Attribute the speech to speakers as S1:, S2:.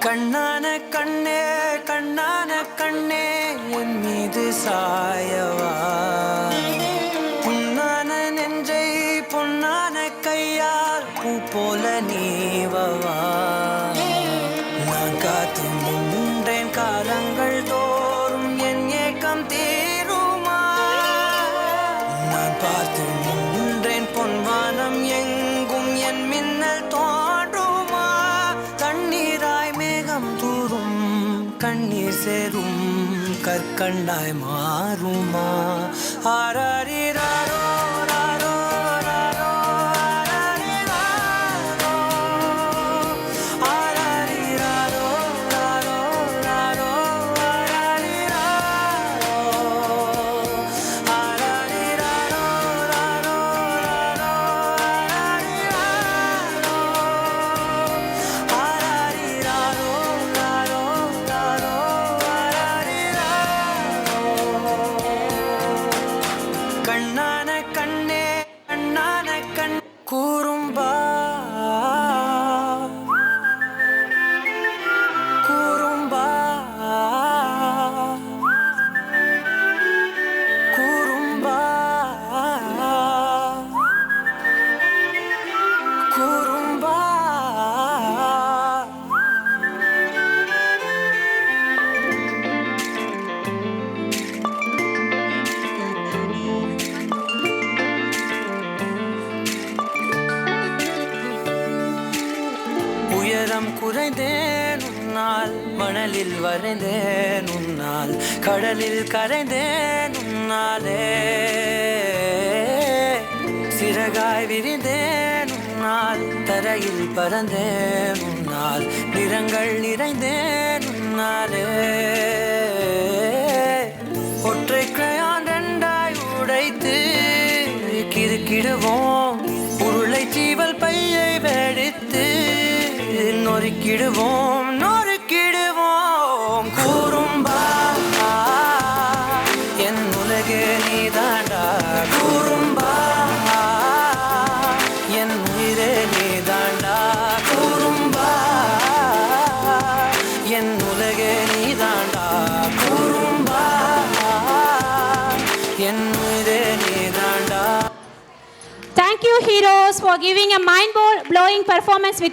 S1: கண்ணான கண்ணே கண்ணான கண்ணே என் மீது சாயவா, பொன்னான நெஞ்சை பொன்னான கையால் பூ போல நீவவா. நான் காத்து நின்றேன் காலங்கள் தோறும் என் ஏக்கம் தீருமா. நான் பார்த்து நின்றேன் பொன்வானம் எங்கும் என் மின்னல் தோன்றுமா. தண்ணீராய் மேகம் தூரும் கண்ணீர் சேரும் கற்கண்டாய் மாறுமா. ஆராரிராரோ ராரோ ராரோ ஆராரிராரோ ராரோ ராரோ ஆராரிராரோ ராரோ ராரோ ஆராரிராரோ ராரோ ராரோ கண்ணான கண்ணே கண்ணான கண் கூறும்பா கூறும்பா கூறும்பா கூறும்பா. உயரம் குறைந்தேன் உன்னால், மணலில் வரைந்தேன் உன்னால், கடலில் கரைந்தேன் உன்னாலே. சிறகாய் விரிந்தேன் உன்னால், தரையில் பறந்தேன் உன்னால், நிறங்கள் நிறைந்தேன் உன்னாலே. ஒற்றை கிரையான் ரெண்டாய் உடைத்து கிறுக்கிடுவோம், உருளை சீவல் பையை வெடித்து நொறுக்கிடுவோம் நொறுக்கிடுவோம். கூறும்பா என் உலகே நீதாண்டா, கூறும்பா என் உயிரே நீதாண்டா, கூறும்பா என் உலகே நீதாண்டா, கூறும்பா என் உயிரே நீதாண்டா.
S2: Thank you, heroes, for giving a mind-blowing performance with your